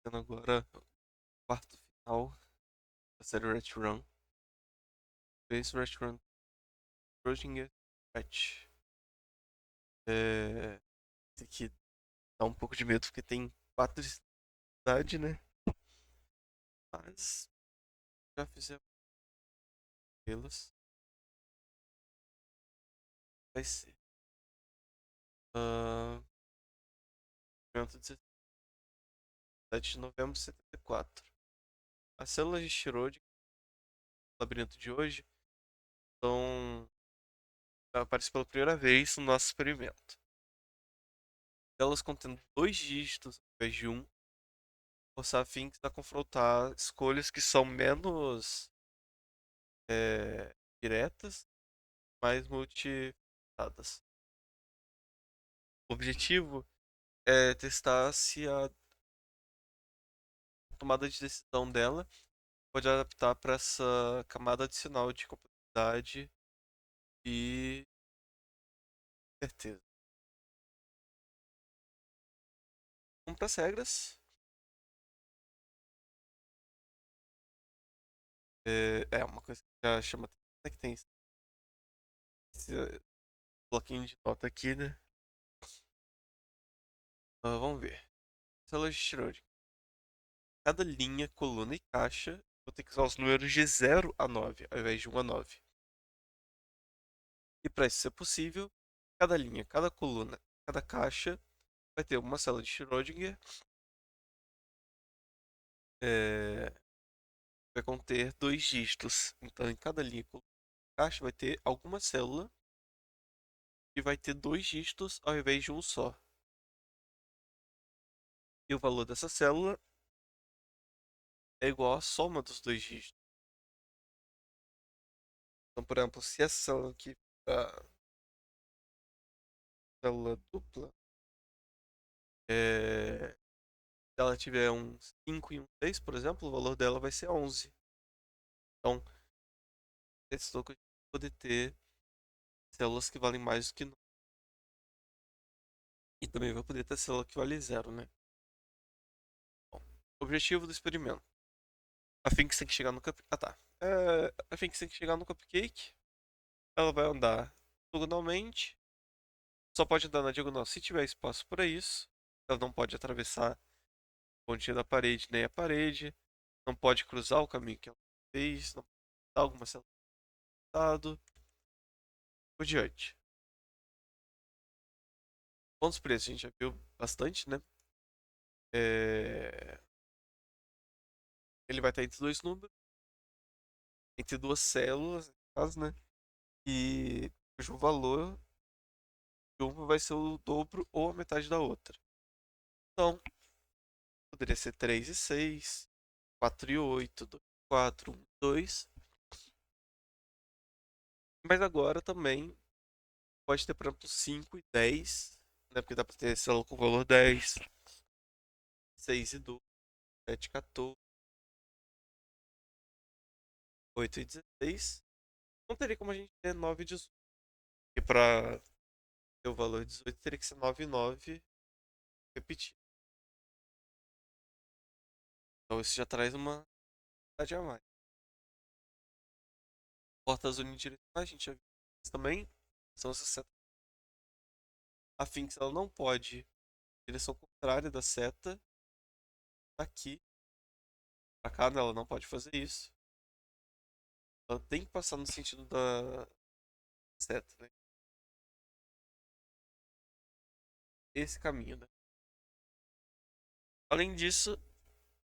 Tendo agora o quarto final da série Red Run. Esse Red Run Schrödinger Red. Esse aqui dá um pouco de medo porque tem 4 de cidade, né? Mas já fizemos elas. Vai ser. Uh, 17 de novembro de 74. As células de Schrödinger, no labirinto de hoje, são aparecem pela primeira vez no nosso experimento. Células contendo 2 dígitos ao invés de um, forçar afins a confrontar escolhas que são menos diretas, mais multifacetadas. O objetivo é testar se a tomada de decisão dela pode adaptar para essa camada adicional de complexidade e certeza. Vamos para as regras. É uma coisa que já chama atenção, é que tem esse bloquinho de nota aqui, né? Vamos ver. Células de Schrödinger. Cada linha, coluna e caixa, vou ter que usar os números de 0 a 9, ao invés de 1 a 9. E para isso ser possível, cada linha, cada coluna, cada caixa vai ter uma célula de Schrödinger, é, vai conter 2 dígitos. Então, em cada linha, coluna e caixa vai ter alguma célula que vai ter 2 dígitos ao invés de um só. E o valor dessa célula é igual à soma dos 2 dígitos. Então, por exemplo, se essa célula aqui, a célula dupla, se ela tiver um 5 e um 6, por exemplo, o valor dela vai ser 11. Então, testou que a gente vai poder ter células que valem mais do que 9. E também vai poder ter célula que vale 0, né? Bom, objetivo do experimento. A Finks tem que chegar no cupcake. Ah, tá. A Finks tem que chegar no cupcake. Ela vai andar diagonalmente. Só pode andar na diagonal se tiver espaço para isso. Ela não pode atravessar a pontinha da parede nem a parede. Não pode cruzar o caminho que ela fez. Não pode dar alguma célula do lado. Por diante. Pontos pretos a gente já viu bastante, né? É, Ele vai estar entre dois números, entre duas células, no caso, né? E cujo valor de uma vai ser o dobro ou a metade da outra. Então, poderia ser 3 e 6, 4 e 8, 2 e 4, 1 e 2. Mas agora também pode ter, por exemplo, 5 e 10, né? Porque dá para ter célula com valor 10, 6 e 12, 7 e 14, 8 e 16. Não teria como a gente ter 9 e 18. E para ter o valor 18 teria que ser 9 e 9 repetido. Então isso já traz uma quantidade a mais. Portas unidirecionais, a gente já viu isso também. São essas setas. A Finks ela não pode direção contrária da seta aqui pra cá, né? Ela não pode fazer isso. Ela tem que passar no sentido da seta, né? Esse caminho, né? Além disso,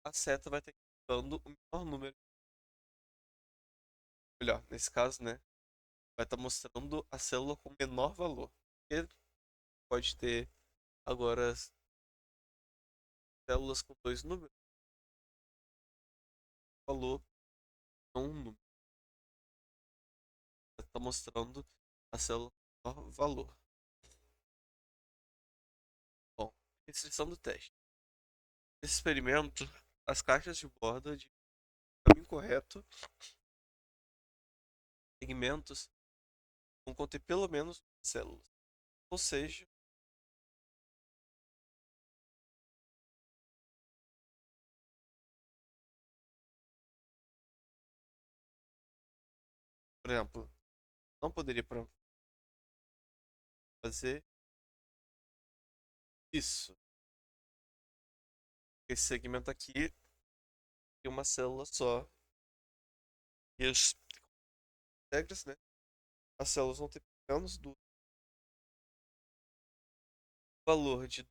a seta vai ter que ir dando o menor número. Melhor, nesse caso, né? Vai estar mostrando a célula com menor valor. Porque pode ter agora células com dois números. Valor não um número. Está mostrando a célula com menor valor. Bom, restrição do teste. Nesse experimento, as caixas de borda de caminho correto, segmentos, vão conter pelo menos células. Ou seja, Por exemplo, não poderia fazer isso. Esse segmento aqui tem uma célula só. E as regras, né? As células vão ter menos do valor de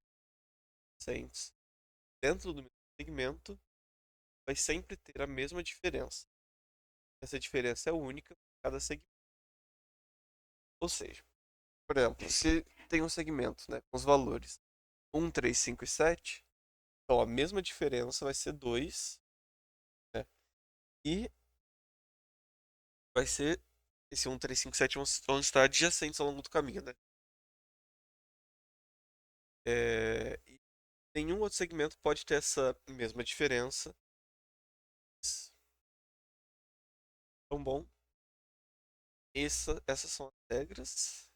docentes dentro do mesmo segmento, vai sempre ter a mesma diferença. Essa diferença é única para cada segmento. Ou seja, por exemplo, se tem um segmento, né, com os valores 1, 3, 5 e 7, então a mesma diferença vai ser 2, né? E vai ser esse 1, 3, 5, 7 vão estar adjacentes ao longo do caminho, né? E nenhum outro segmento pode ter essa mesma diferença. Então, bom, essas são as regras.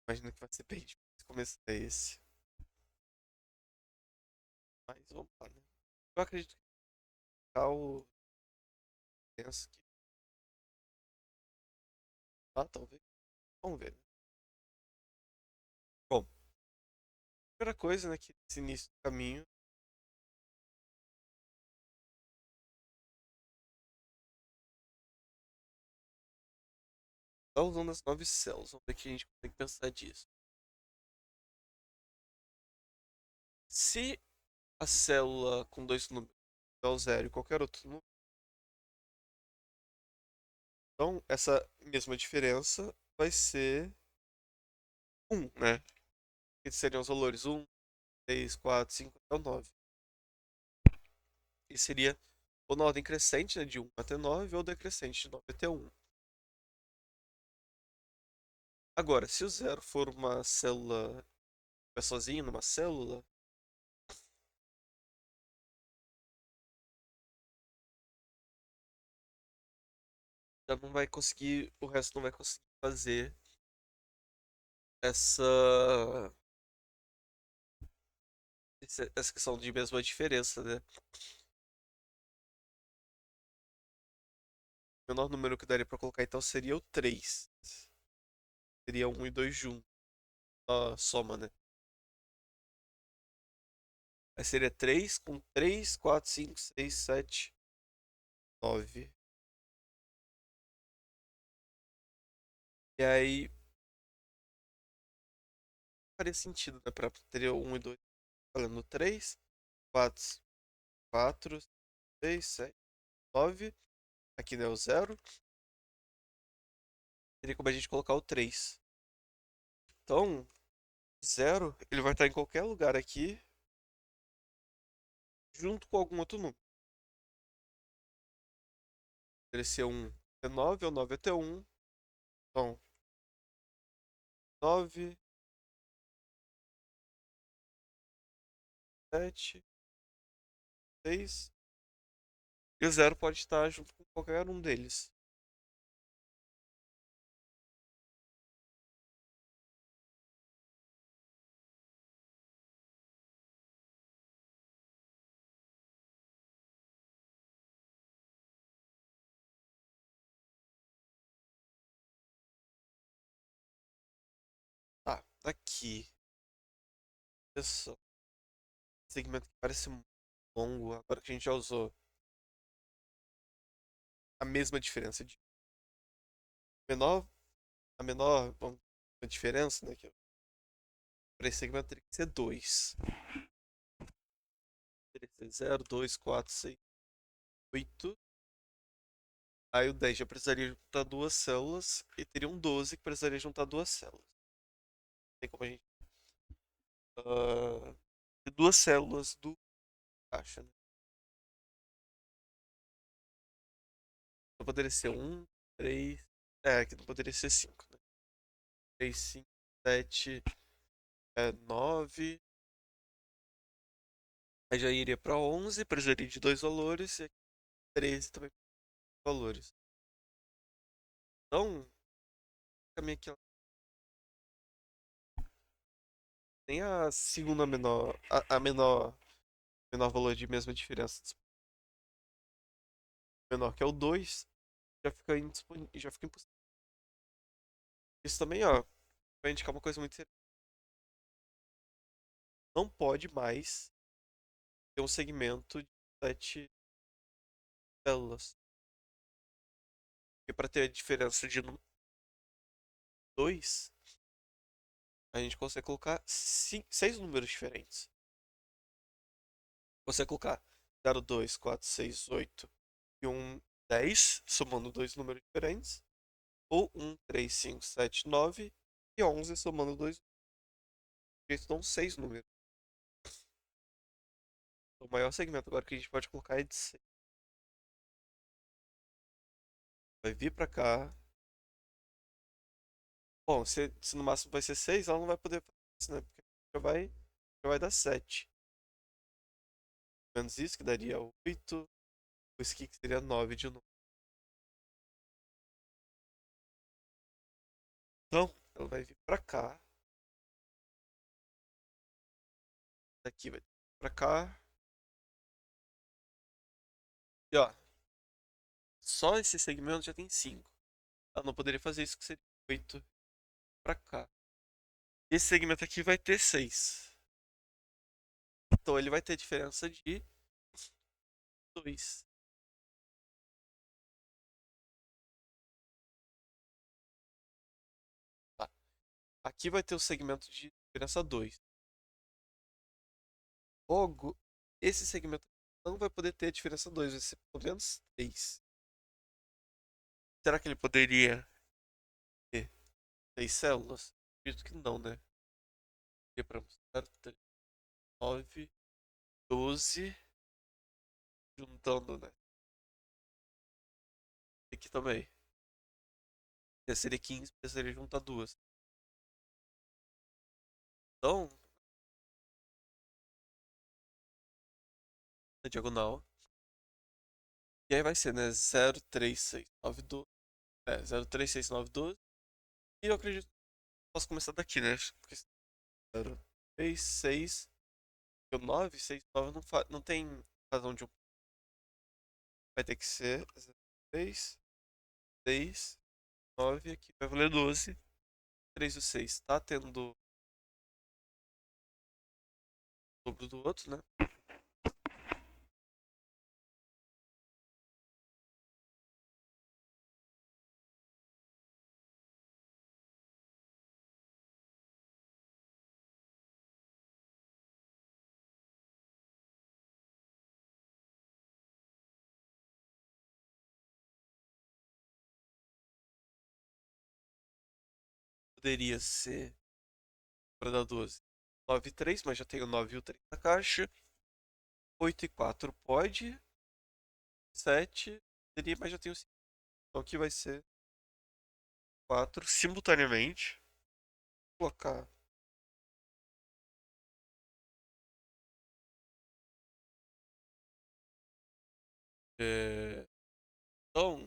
Imagino que vai ser bem difícil começar esse. Mas vamos lá, né? Eu acredito que o penso que. Ah, talvez. Vamos ver, né? Bom, primeira coisa, né, que nesse início do caminho, tá usando as 9 células. Vamos ver o que a gente consegue pensar disso. Se a célula com dois números é o zero e qualquer outro número, então essa mesma diferença vai ser um, né? Que seriam os valores um, 3, 4, 5 até o 9. E seria ou na ordem crescente, né, de um até 9 ou decrescente de 9 até um. Agora, se o zero for uma célula, é sozinho numa célula, já não vai conseguir, o resto não vai conseguir fazer essa essa questão de mesma diferença, né? O menor número que daria pra colocar então seria o 3. Seria um e 2 juntos, a soma, né? Aí seria 3 com 3, 4, 5, 6, 7, 9. E aí faria sentido, né? Pra ter um e 2 falando 3, 4, 4, 6, 7, 9. Aqui não é o 0. Teria como a gente colocar o 3. Então, 0, ele vai estar em qualquer lugar aqui, junto com algum outro número. Poderia ser um até 9 ou 9 até um. Então, 9, 7, 6. E o 0 pode estar junto com qualquer um deles. Tá, aqui. Pessoal, segmento que parece muito longo, agora que a gente já usou a mesma diferença de menor, a menor a diferença, né? Que para esse segmento teria que ser 2. Teria que ser 0, 2, 4, 6, 8. Aí o 10 já precisaria juntar duas células e teria um 12 que precisaria juntar duas células. Tem como a gente. Duas células do caixa, né? Não poderia ser um, 3. Aqui não poderia ser 5, né? 3, 5, 7, 9. Aí já iria para 11, precisaria de dois valores. E aqui 13 também valores. Então, caminho aqui, ó, tem a segunda menor, a menor valor de mesma diferença menor que é o 2. já fica indisponível, já fica impossível. Isso também, ó, vai indicar uma coisa muito interessante. Não pode mais ter um segmento de 7 células. Porque para ter a diferença de 2, a gente consegue colocar 6 números diferentes. Você colocar 0, 2, 4, 6, 8 e 1, 10, somando dois números diferentes. Ou 1, 3, 5, 7, 9 e 11, somando dois. Isso dão 6 números. O maior segmento agora que a gente pode colocar é de 6. Vai vir pra cá. Bom, se no máximo vai ser 6, ela não vai poder fazer isso, né? Porque já vai dar 7. Menos isso, que daria 8. O ski que seria 9 de novo. Então, ela vai vir pra cá. Daqui vai pra cá. E ó, só esse segmento já tem 5. Ela não poderia fazer isso, que seria 8 pra cá. Esse segmento aqui vai ter 6. Então ele vai ter diferença de 2. Tá. Aqui vai ter o segmento de diferença 2. Logo, esse segmento não vai poder ter a diferença 2, vai ser pelo menos 3. Será que ele poderia ter 6 células? Acredito que não, né? Porque para 9, 12, juntando, né? Aqui também. Já seria 15, precisaria juntar duas. Então, na diagonal. E aí vai ser, né? 0, 3, 6, 9, 12. 0, 3, 6, 9, 12. E eu acredito que posso começar daqui, né? Porque 0, 3, 6. O 9, 6, 9 não tem razão de um. Vai ter que ser 3, 6, 9. Aqui vai valer 12. 3 e o 6 tá tendo o dobro do outro, né? Poderia ser para dar 12. 9 e 3, mas já tenho 9 e o 3 na caixa. 8 e 4 pode. 7 poderia, mas já tenho 5. Então aqui vai ser 4 simultaneamente. Vou colocar. É... Então,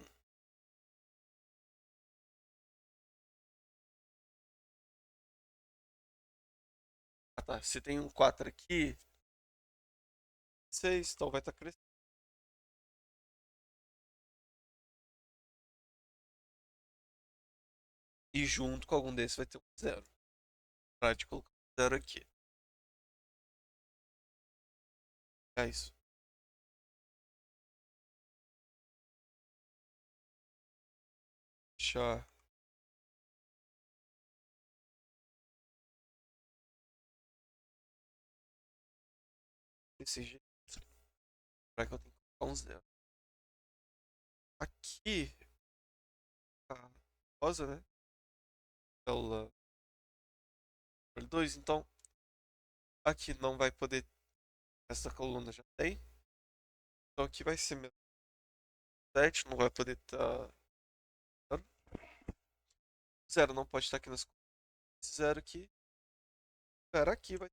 tá. Se tem um 4 aqui, 6, então vai estar crescendo. E junto com algum desses vai ter um 0. Para de colocar um 0 aqui. É isso. Deixa desse jeito. Para que eu tenho que colocar um 0. Aqui, a rosa, né? Ela. 2, então aqui não vai poder. Essa coluna já tem. Então aqui vai ser menos 7, não vai poder estar. 0 não pode estar aqui nas. 0 aqui. 0 aqui vai.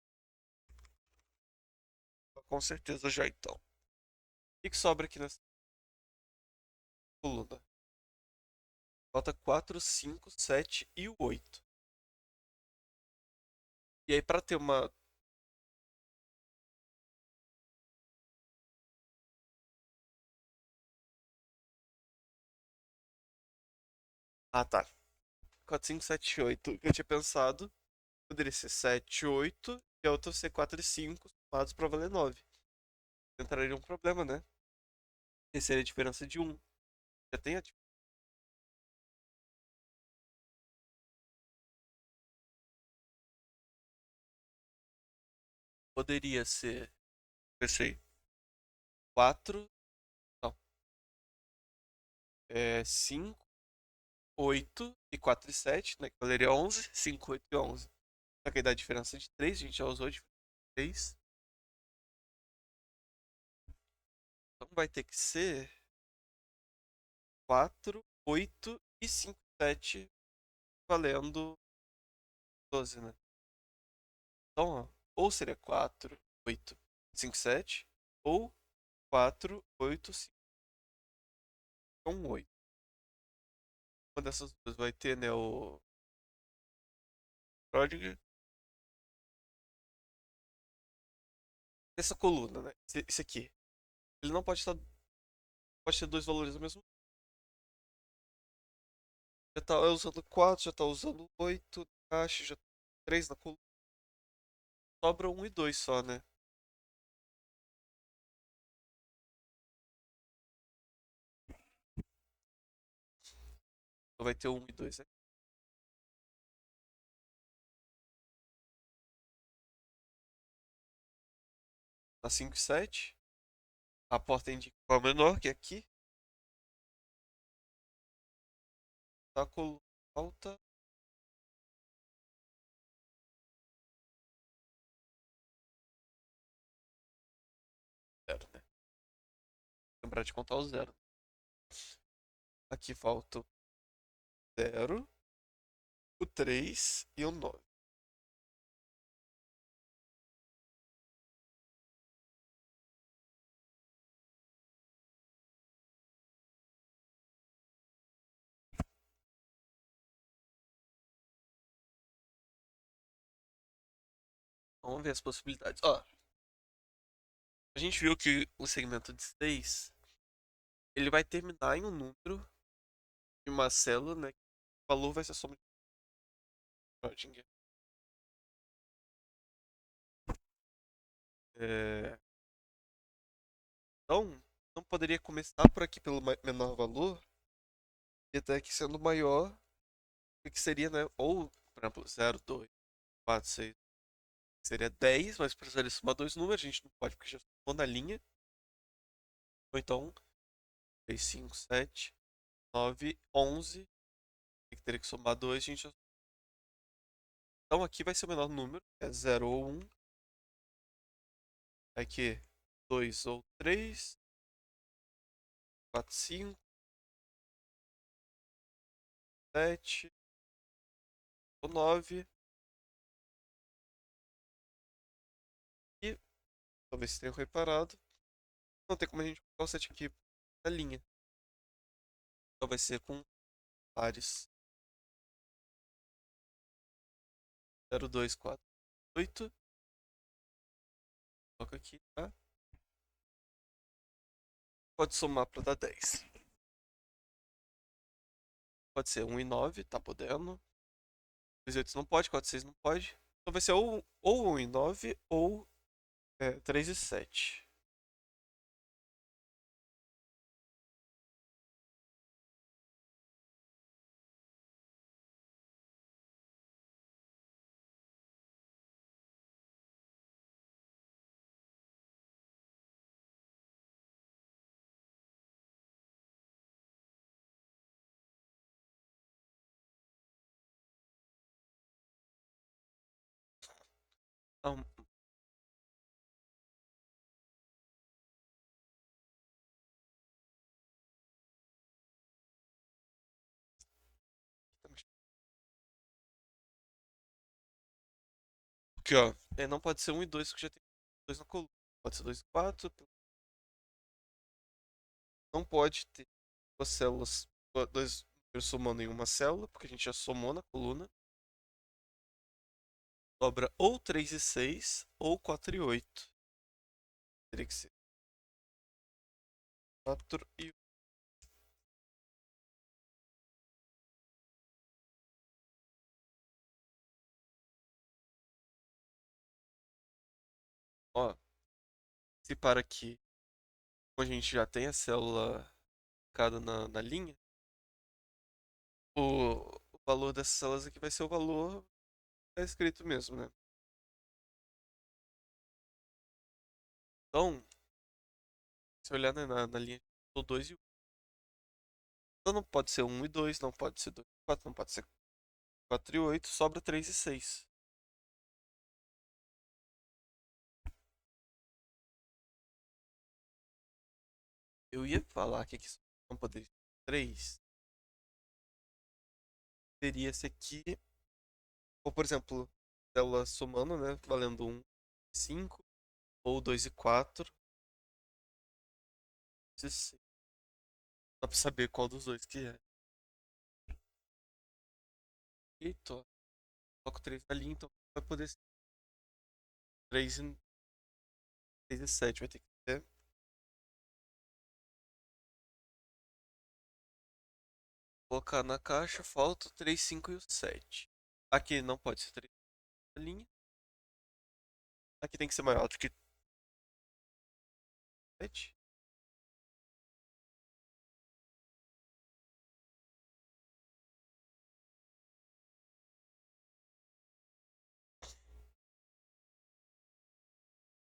Com certeza já então. O que sobra aqui nessa coluna? Falta 4, 5, 7 e o 8. E aí, para ter uma. Ah, tá. 4, 5, 7, 8. Eu tinha pensado. Poderia ser 7, 8. E a outra ser 4 e 5 somados pra valer 9. Entraria um problema, né? Essa seria a diferença de 1. Já tem a Poderia ser. Pensei. 4. Não. 5, 8 e 4 e 7, né? Que valeria 11. 5, 8 e 11. Só que aí dá a diferença de 3. A gente já usou a diferença de 3. Então vai ter que ser 4, 8 e 5, 7, valendo 12, né? Então, ó, ou seria 4, 8, 5, 7, ou 4, 8, 5, então 8. Uma dessas duas vai ter, né, o Schrödinger. Essa coluna, né? Esse aqui. Ele não pode estar. Pode ter dois valores ao mesmo tempo. Já tá usando 4, já tá usando 8 na caixa, já 3 na coluna. Sobra um e 2 só, né? Então vai ter um e 2 aqui. Na 5 e 7. A porta indica qual é o menor, que é aqui. A coluna alta. 0, né? Lembrar de contar o 0. Aqui falta o 0, o 3 e o 9. Vamos ver as possibilidades. Ó, a gente viu que o segmento de 6 ele vai terminar em um número de uma célula, né? O valor vai ser a soma de Schrödinger. É, então, não poderia começar por aqui pelo menor valor e até que sendo maior, o que seria, né? Ou, por exemplo, 0, 2, 4, 6, seria 10, mas precisaria somar dois números, a gente não pode porque já somou na linha. Ou então, 3, 5, 7, 9, 11, que teria que somar 2, a gente já... Então aqui vai ser o menor número, é 0 ou 1. Aqui, 2 ou 3, 4, 5, 7 ou 9. E, talvez vocês tenham reparado, não tem como a gente colocar o 7 aqui na linha. Então vai ser com pares 0, 2, 4, 8. Coloca aqui, tá? Pode somar para dar 10. Pode ser 1 e 9, tá podendo. 3 e 8 não pode, 4 e 6 não pode. Então vai ser ou 1 e 9 ou 3 e 7. Então, aqui, ó. Não pode ser 1 e 2, que já tem 2 na coluna. Pode ser 2 e 4. Não pode ter duas células, dois números somando em uma célula, porque a gente já somou na coluna. Sobra ou 3 e 6 ou 4 e 8. Teria que ser 4 e Ó, se para aqui, como a gente já tem a célula cada na linha, o valor dessas células aqui vai ser o valor que tá escrito mesmo, né? Então, se olhar né, na linha do 2 e 1. Então não pode ser um e 2, não pode ser 2 e 4, não pode ser 4 e 8, sobra 3 e 6. Eu ia falar que aqui não poderia ser 3. Teria esse aqui, ou por exemplo, célula somando, né? Valendo 1 e 5, ou 2 e 4, e 6. Dá pra saber qual dos dois que é. Eita, coloco 3 na linha, então vai poder ser 3 e, 3 e 7. Vai ter que ser. Colocar na caixa, falta o 3, 5 e o 7. Aqui não pode ser 3 na linha. Aqui tem que ser maior do que 7.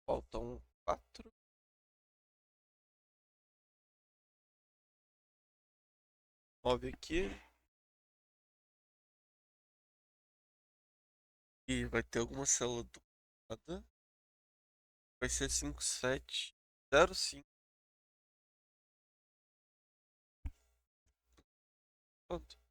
Faltam 4. 9 aqui. E vai ter alguma célula duplicada. Vai ser 5, 7, 0, 5. Pronto.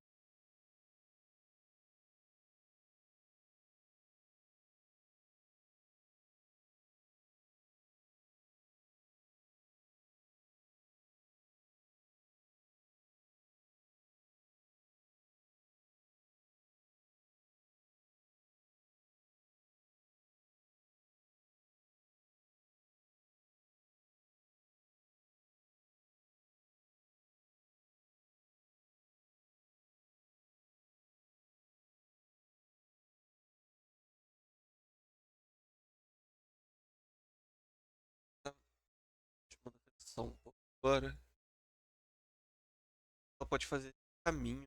Tá. Deixa eu mudar a atenção um pouco agora. Ela pode fazer caminho.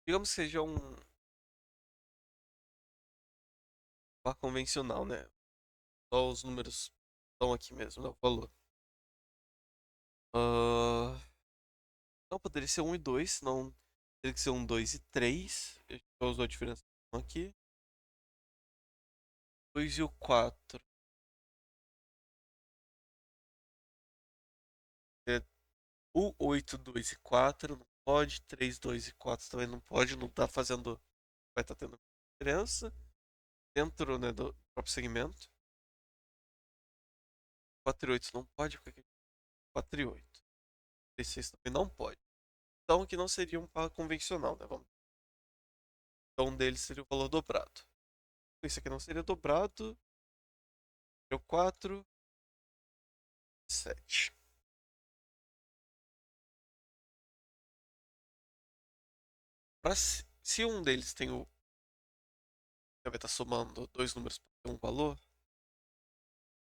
Digamos que seja um par convencional, né? Só os números estão aqui mesmo, né? O valor. Ah, não poderia ser um e 2, não. Teria que ser um 2 e 3. A gente já usou a diferença aqui. 2 e o 4. É o 8, 2 e 4 não pode. 3, 2 e 4 também não pode. Não tá fazendo. Vai estar tendo diferença dentro né, do próprio segmento. 4 e 8 não pode, porque aqui 4 e 8. 3 e 6 também não pode. Então aqui não seria um par convencional, né? Vamos. Então um deles seria o valor dobrado. Isso aqui não seria dobrado. Seria o 4 e 7. Se um deles tem o. Vai estar somando dois números para ter um valor,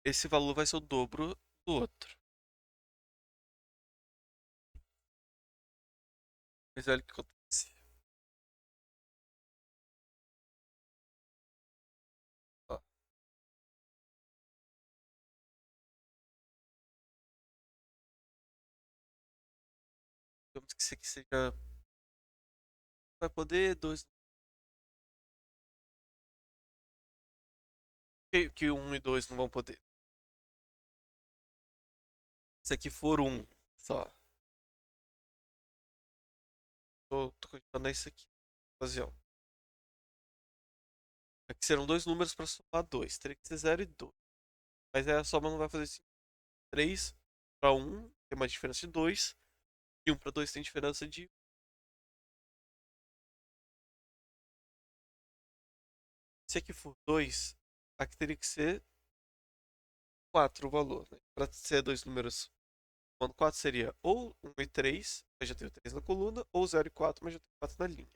esse valor vai ser o dobro do outro. Mas olha o que acontece. Ó, digamos que isso aqui seja. Vai poder dois. Que um e dois não vão poder. Se aqui for um só. Tô contando isso aqui. Ocasião. Aqui serão dois números para somar dois. Teria que ser 0 e 2. Mas a soma não vai fazer assim. 3 para um tem uma diferença de 2. E um para 2 tem diferença de. Se aqui for 2, aqui teria que ser 4 o valor. Né? Para ser dois números Ponto 4 seria ou 1 e 3, mas já tenho 3 na coluna, ou 0 e 4, mas já tenho 4 na linha.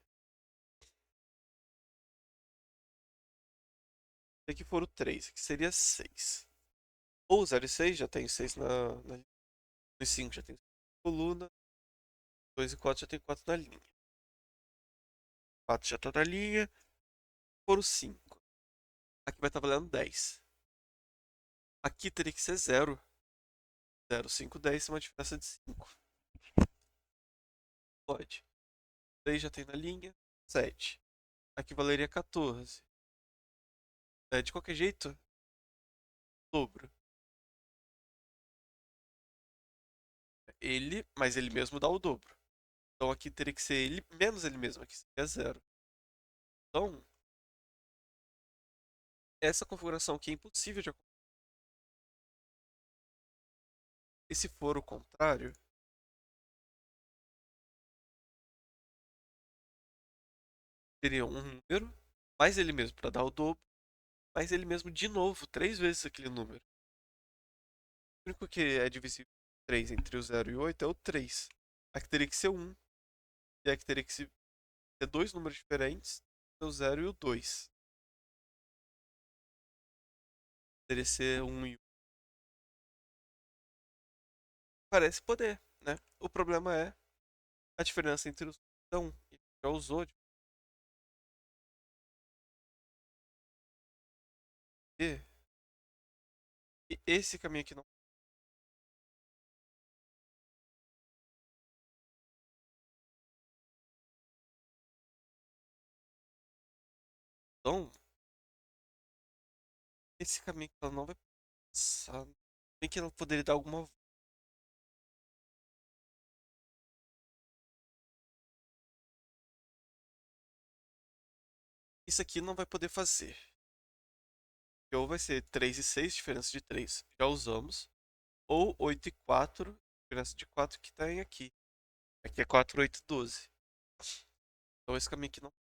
Se aqui for o 3, aqui seria 6. Ou 0 e 6, já tenho 6 na linha. No 5 já tenho 6 na coluna, 2 e 4 já tenho 4 na linha. 4 já tá na linha. Se for o 5, aqui vai estar valendo 10. Aqui teria que ser 0. 0, 5, 10, é uma diferença de 5. Pode. 6 já tem na linha. 7. Aqui valeria 14. De qualquer jeito, dobro. Ele, mas ele mesmo dá o dobro. Então aqui teria que ser ele menos ele mesmo. Aqui seria 0. Então, essa configuração aqui é impossível de acontecer. E se for o contrário, teria um número, mais ele mesmo para dar o dobro, mais ele mesmo de novo, 3 vezes aquele número. O único que é divisível 3 entre o 0 e o 8 é o 3. Aqui teria que ser 1. E aqui teria que ser dois números diferentes, o 0 e o 2. Teria que ser 1 e 1. Parece poder, né? O problema é a diferença entre os 1 e 1. Já usou de poder. E esse caminho aqui não. Então, esse caminho que ela não vai passar. Bem que ela poderia dar alguma. Isso aqui não vai poder fazer. Ou vai ser 3 e 6, diferença de 3. Já usamos. Ou 8 e 4, diferença de 4 que tem aqui. Aqui é 4, 8 e 12. Então esse caminho aqui não.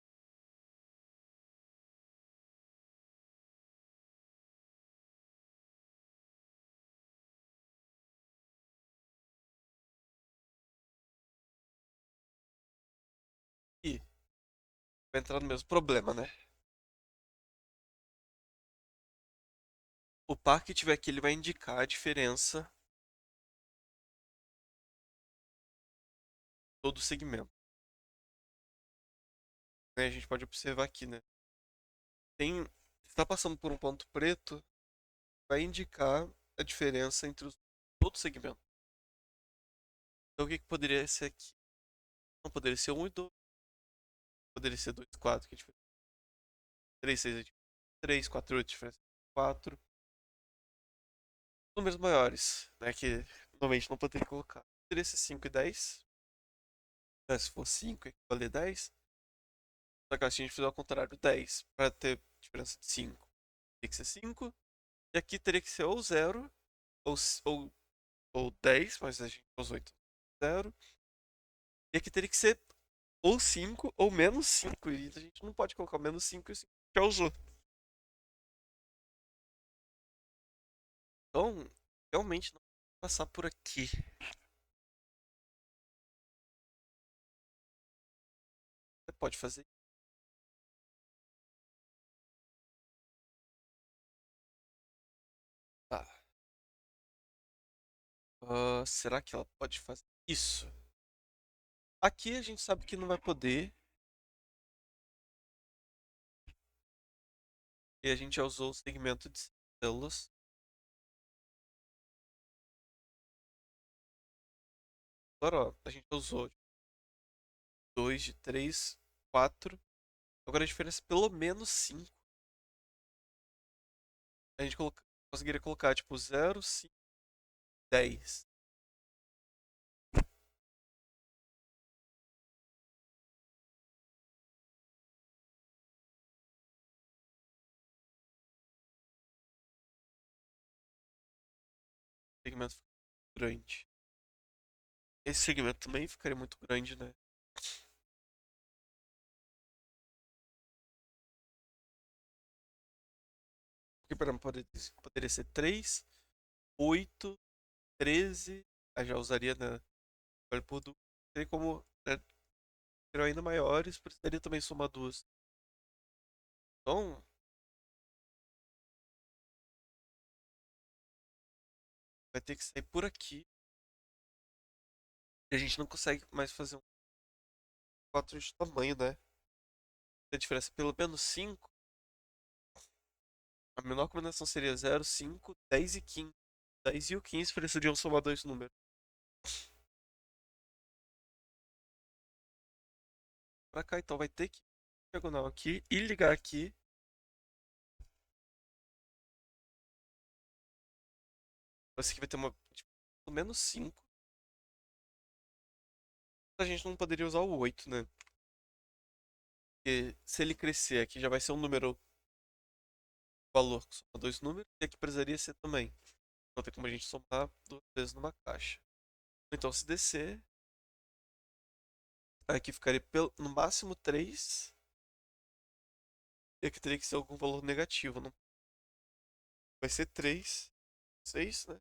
E vai entrar no mesmo problema, né? O par que tiver aqui, ele vai indicar a diferença todo o segmento. Né? A gente pode observar aqui, né? Tem, está passando por um ponto preto, vai indicar a diferença entre todo o segmento. Então o que, que poderia ser aqui? Não poderia ser 1 e 2. Poderia ser 2 e 4, que é diferente. 3, 6 é diferente. 3, 4, 8 é diferente. 4. Números maiores, né? Que normalmente não poderia colocar. Poderia ser 5 e 10. Né, se for 5, equivale a 10. Só que assim a gente fizer ao contrário, 10 para ter diferença de 5. Teria que ser 5. E aqui teria que ser ou 0 ou, ou, ou 10, mas a gente usou 8. 0. E aqui teria que ser ou 5 ou menos 5. E a gente não pode colocar o menos 5 e o 5 já usou. Então, realmente não vai passar por aqui. Você pode fazer. Tá. Será que ela pode fazer isso? Aqui a gente sabe que não vai poder. E a gente já usou o segmento de células. Agora, ó, a gente usou 2 de 3, 4. Agora a diferença é pelo menos 5. A gente conseguiria colocar tipo 0, 5, 10. Segmento grande. Esse segmento também ficaria muito grande, né? Porque, por exemplo, poderia ser 3, 8, 13. Aí já usaria, né, vale por duplo. Tem como, né, ser ainda maiores, precisaria também somar duas. Então, vai ter que sair por aqui. E a gente não consegue mais fazer um 4 de tamanho, né? A diferença é pelo menos 5. A menor combinação seria 0, 5, 10 e 15. 10 e o 15 precisariam somar dois números. Pra cá, então vai ter que diagonal aqui e ligar aqui. Esse aqui vai ter uma, tipo, pelo menos 5. A gente não poderia usar o 8, né? Porque se ele crescer aqui já vai ser um número, valor que soma dois números. E aqui precisaria ser também. Não tem como a gente somar duas vezes numa caixa. Então se descer, aqui ficaria no máximo 3. E aqui teria que ser algum valor negativo. Não vai ser 3, 6, né?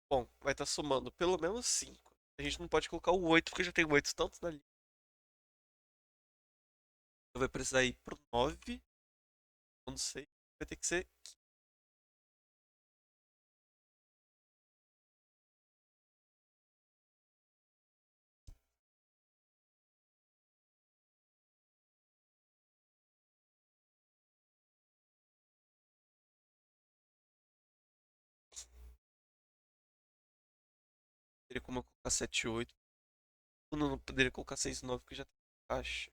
Bom, vai estar somando pelo menos 5. A gente não pode colocar o 8 porque já tem 8 tanto na linha. Então vai precisar ir pro 9. Não sei. Vai ter que ser. Teria como eu colocar 7, 8. Eu não poderia colocar 6, 9 porque já tem caixa.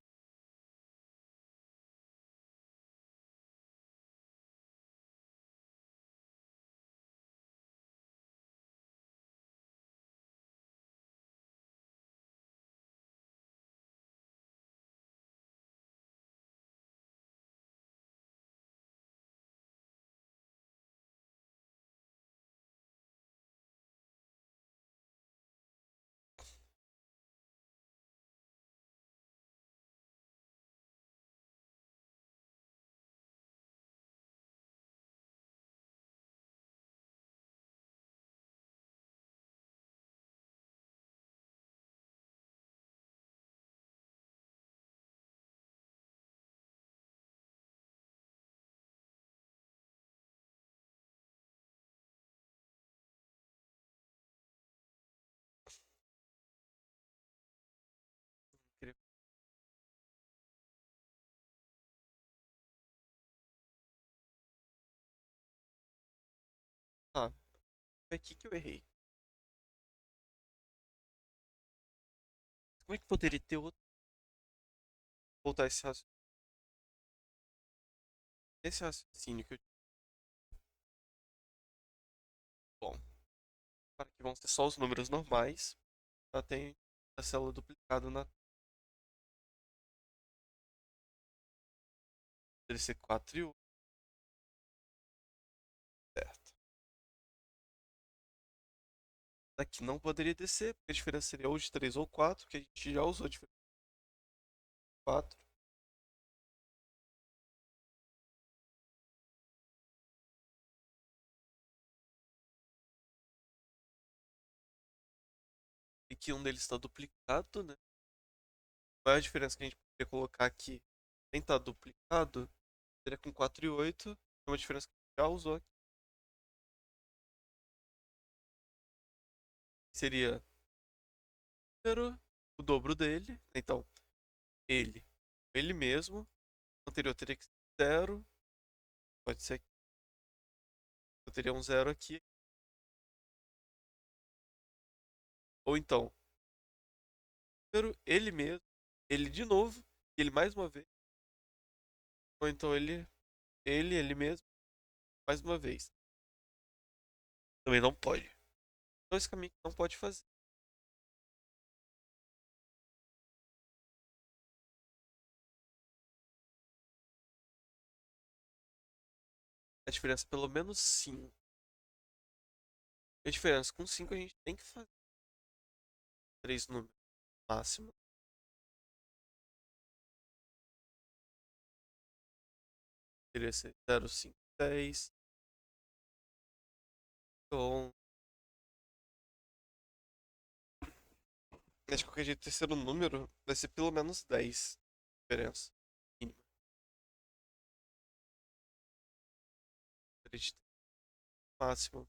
Queria- Ah, foi aqui que eu errei. Como é que poderia ter outro? Voltar esse raciocínio que eu. Bom, para que vão ser só os números normais. Ela tem a célula duplicada na. Poderia ser 4 e 8. Certo. Daqui não poderia descer, porque a diferença seria ou de 3 ou 4, que a gente já usou a diferença de 4. E que um deles está duplicado, né? Qual é a diferença que a gente poderia colocar aqui? Sem estar duplicado, seria com 4 e 8. É uma diferença que a gente já usou aqui. Seria número, o dobro dele. Então, ele mesmo. O anterior teria que ser 0. Pode ser que eu teria um 0 aqui. Ou então, número, ele mesmo. Ele de novo. Ele mais uma vez. Ou então ele mesmo. Mais uma vez. Também não pode. Então esse caminho que não pode fazer. A diferença é pelo menos 5. A diferença com 5 a gente tem que fazer 3 números máximo. Teria ser 0, 5, 10. Então, mas de qualquer jeito, o terceiro número vai ser pelo menos 10 diferença. Mínima. Acredito. Máximo.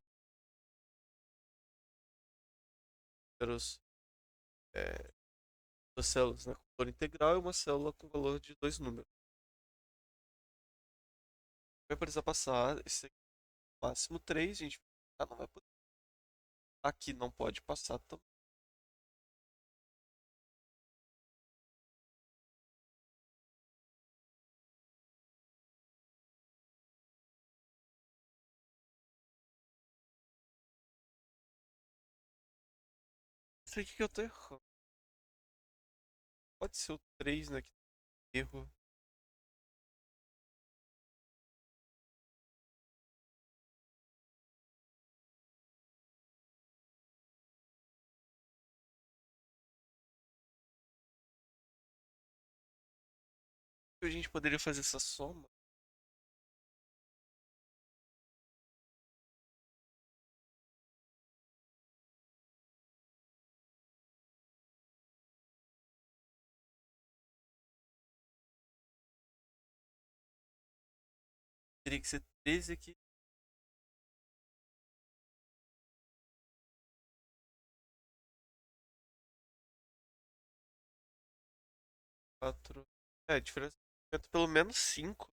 Números, é, duas células, né? Com valor integral e uma célula com valor de dois números. Vai precisar passar esse aqui, máximo 3 a gente não vai poder. Aqui não pode passar também. Isso aqui que eu tô errando. Pode ser o 3, né? Que tem erro. A gente poderia fazer essa soma. Teria que ser 13 aqui. 4. É, a diferença é pelo menos 5.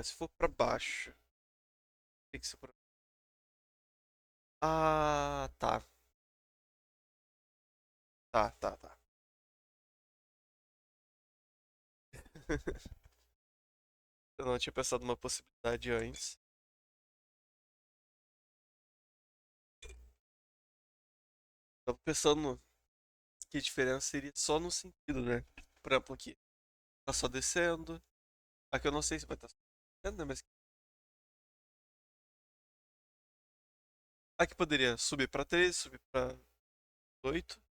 Se for pra baixo, tem que ser pra. Ah, tá. Tá. Eu não tinha pensado numa possibilidade antes. Tava pensando que a diferença seria só no sentido, né? Por exemplo, aqui tá só descendo. Aqui eu não sei se vai estar só descendo, né? Mas aqui poderia subir pra 13, subir pra 8.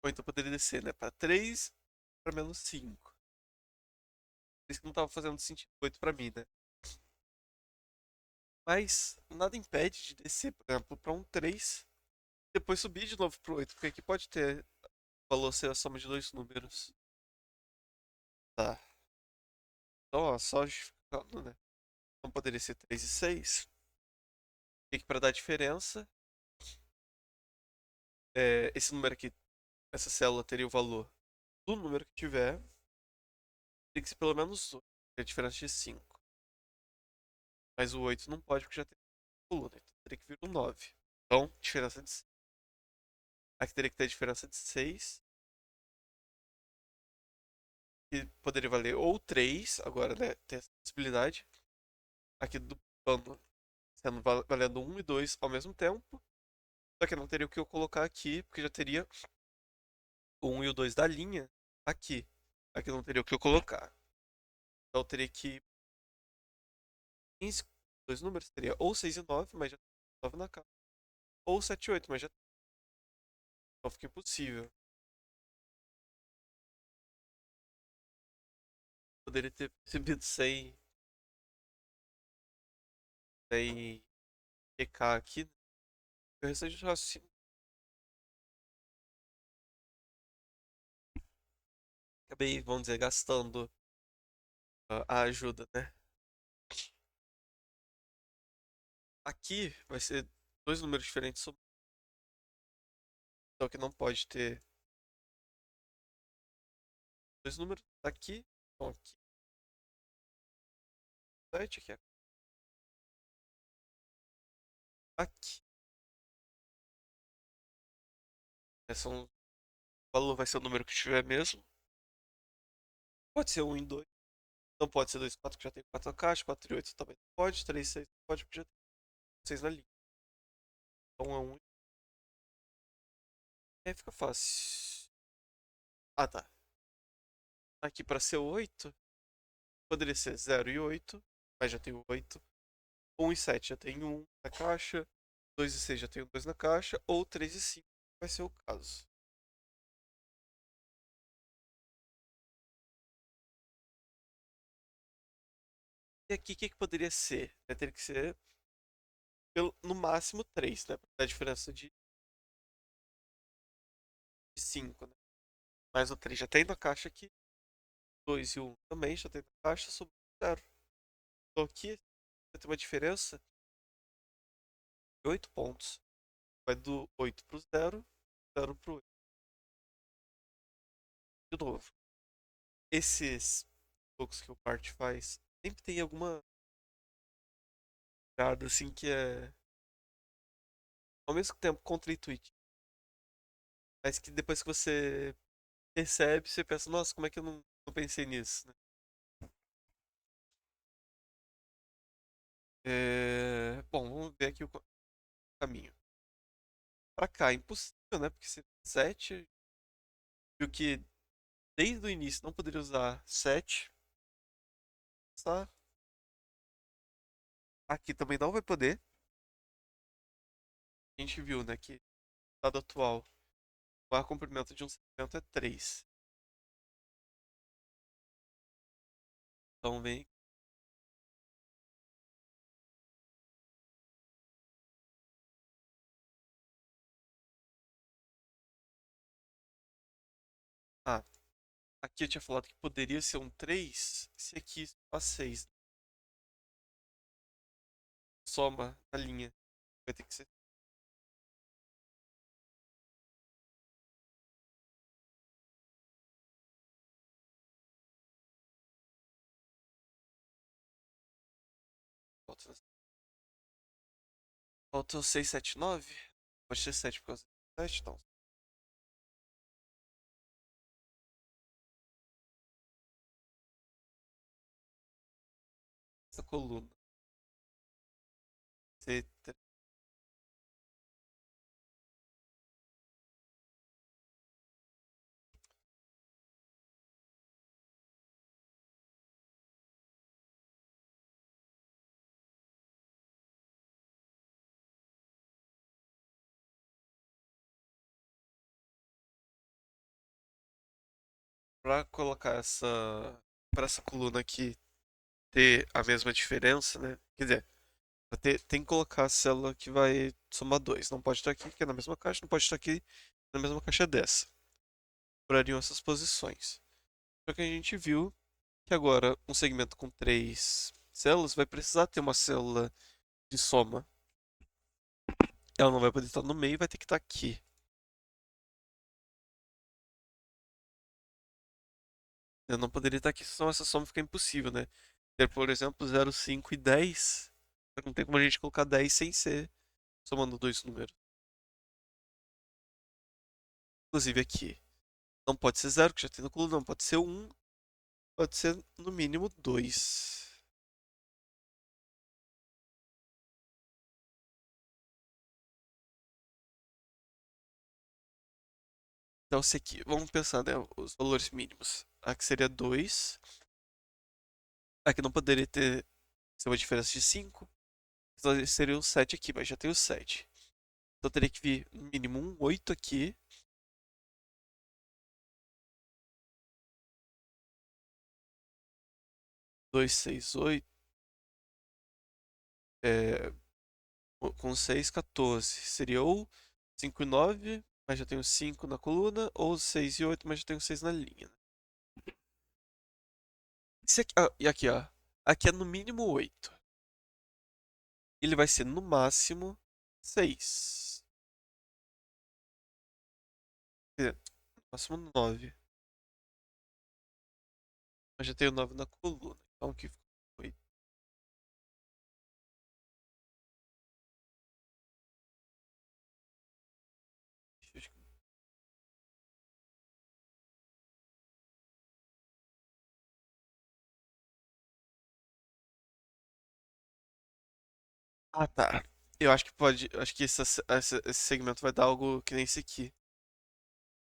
Ou então poderia descer, né? Pra 3, pra menos 5. Isso que não tava fazendo sentido 8 pra mim, né? Mas nada impede de descer, por exemplo, pra um 3, depois subir de novo pro 8, porque aqui pode ter valor ser a soma de dois números. Tá. Então, ó, só justificando, né? Não poderia ser 3 e 6. E que para dar diferença, esse número aqui, essa célula teria o valor do número que tiver, tem que ser pelo menos 8, que é a diferença de 5. Mas o 8 não pode porque já tem coluna, então teria que vir um 9. Então, diferença de 6. Aqui teria que ter a diferença de 6, que poderia valer ou 3, agora, né? Tem essa possibilidade. Aqui do plano sendo valendo um e 2 ao mesmo tempo. Só que não teria o que eu colocar aqui, porque já teria o 1 e o 2 da linha aqui. Aqui não teria o que eu colocar. Então eu teria que. Em dois números teria ou 6 e 9, mas já tem 9 na capa. Ou 7 e 8, mas já então fica impossível. Poderia ter recebido sem EK aqui. Eu recebi de raciocínio. Acabei, vamos dizer, gastando a ajuda, né? Aqui vai ser dois números diferentes. Então que não pode ter dois números aqui. Então aqui. 7 aqui. Aqui. O valor vai ser o número que tiver mesmo. Pode ser um em 2. Não pode ser 2 4 que já tem 4 na caixa. 4 e 8 também não pode. 3 6 não pode porque já tem 6 na linha. Então é um. E aí fica fácil. Ah, tá. aqui para ser 8, poderia ser 0 e 8, mas já tenho 8. 1 e 7 já tenho 1 na caixa. 2 e 6 já tenho 2 na caixa. Ou 3 e 5 vai ser o caso. E aqui, o que poderia ser? Vai ter que ser no máximo 3, né? A diferença de 5, né? Mas o 3 já tem na caixa aqui. 2 e 1 também já tem na caixa. Sobrou 0. Então aqui vai ter uma diferença de 8 pontos. Vai do 8 para o 0, 0 para o 8. De novo, esses jogos que o Part faz sempre tem alguma piada assim que é ao mesmo tempo contra-intuitivo, mas que depois que você percebe, você pensa, nossa, como é que eu não pensei nisso, né? Bom, vamos ver aqui o caminho. Pra cá, é impossível, né? Porque se 7, viu que desde o início não poderia usar 7, tá? Aqui também não vai poder. A gente viu, né, que no estado atual, o maior comprimento de um segmento é 3. Então vem. Ah, aqui eu tinha falado que poderia ser um 3 se aqui a 6 soma a linha. Vai ter que ser. Faltou 6, 7, 9. Pode ser 7 por causa do 7, então. Essa coluna. C3. Pra colocar essa. Pra essa coluna aqui ter a mesma diferença, né? Quer dizer, tem que colocar a célula que vai somar 2. Não pode estar aqui, que é na mesma caixa. Não pode estar aqui na mesma caixa dessa. Procurariam essas posições. Só que a gente viu que agora um segmento com 3 células vai precisar ter uma célula de soma. Ela não vai poder estar no meio, vai ter que estar aqui. Eu não poderia estar aqui, senão essa soma fica impossível, né? Ter, por exemplo, 0, 5 e 10. Não tem como a gente colocar 10 sem ser somando dois números. Inclusive aqui. Não pode ser 0, que já tem no coluna. Não pode ser 1. Pode ser no mínimo 2. Então, se aqui, vamos pensar, né? Os valores mínimos. Aqui seria 2. Aqui não poderia ser uma diferença de 5. Então seria o 7 aqui, mas já tem o 7. Então teria que vir no mínimo um 8 aqui. 2, 6, 8. É, com 6, 14. Seria ou 5 e 9, mas já tenho 5 na coluna, ou 6 e 8, mas já tenho 6 na linha. E aqui, ó. Aqui é no mínimo 8. Ele vai ser no máximo 6. Quer dizer, no máximo 9. Mas já tenho 9 na coluna. Então aqui ficou 8. Ah, tá. Eu acho que pode. Acho que esse segmento vai dar algo que nem esse aqui.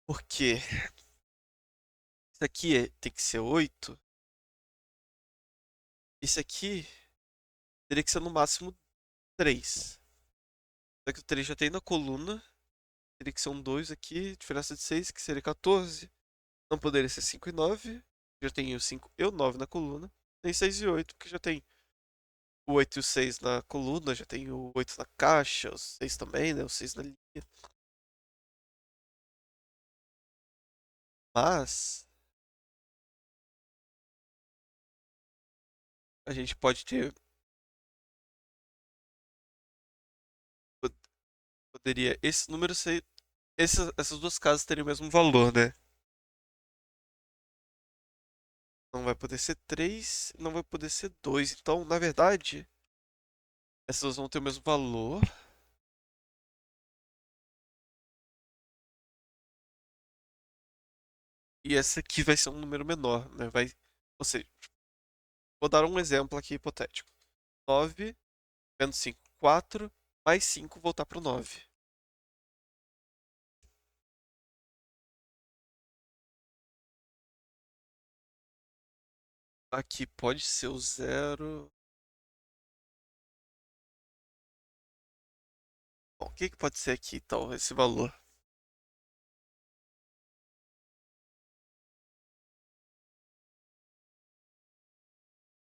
Por quê? Isso aqui tem que ser 8. Esse aqui teria que ser no máximo 3. Só que o 3 já tem na coluna. Teria que ser um 2 aqui. Diferença de 6, que seria 14. Não poderia ser 5 e 9. Já tem o 5 e o 9 na coluna. Tem 6 e 8, porque já tem o 8 e o 6 na coluna. Já tem o 8 na caixa. O 6 também, né? O 6 na linha. Mas a gente pode ter. Poderia esse número ser. Essas duas casas teriam o mesmo valor, né? Não vai poder ser 3, não vai poder ser 2. Então, na verdade, essas duas vão ter o mesmo valor. E essa aqui vai ser um número menor, né? Ou seja, vou dar um exemplo aqui hipotético. 9 menos 5, 4, mais 5 voltar para o 9. Aqui pode ser o 0. Bom, o que que pode ser aqui, então, esse valor?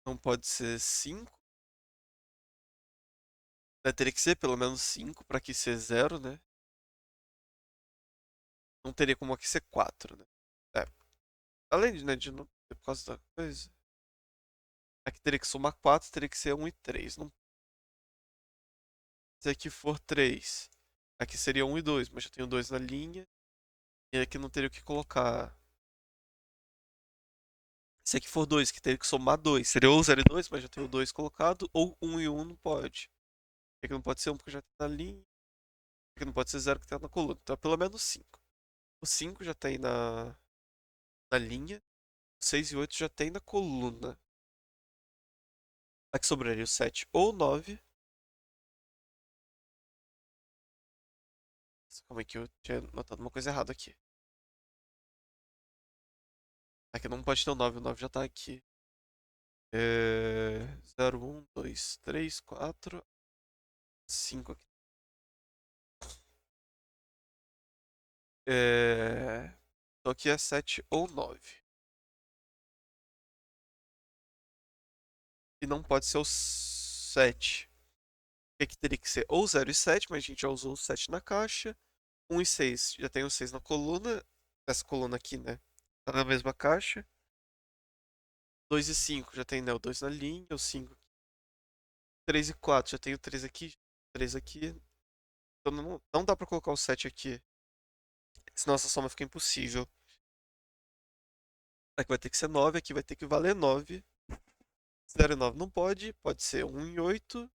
Não pode ser 5, né? Teria que ser pelo menos 5 para aqui ser 0, né? Não teria como aqui ser 4, né? É, além de, né, de não ter por causa da coisa. Aqui teria que somar 4, teria que ser um e 3. Não, se aqui for 3, aqui seria um e 2, mas eu tenho 2 na linha. E aqui não teria o que colocar. Se aqui for 2, que teria que somar 2. Seria ou 0 e 2, mas já tenho 2 colocado. Ou um e um não pode. Aqui não pode ser um porque já tem na linha. Aqui não pode ser 0 que tem na coluna. Então é pelo menos 5. O 5 já tem na linha. O 6 e 8 já tem na coluna. Aqui sobraria o 7 ou o 9. Calma aí que eu tinha notado uma coisa errada aqui. Aqui não pode ter o 9 já tá aqui. 0, 1, 2, 3, 4, 5 aqui. Então aqui é 7 ou 9. E não pode ser o 7. O que que teria que ser? Ou 0 e 7, mas a gente já usou o 7 na caixa. 1 e 6, já tem o 6 na coluna. Essa coluna aqui, né? Tá na mesma caixa. 2 e 5, já tem, né, o 2 na linha. O 5. 3 e 4, já tem o 3 aqui. 3 aqui. Então não dá pra colocar o 7 aqui. Senão essa soma fica impossível. Aqui vai ter que ser 9, aqui vai ter que valer 9. 0 e 9 não pode. Pode ser 1 e 8.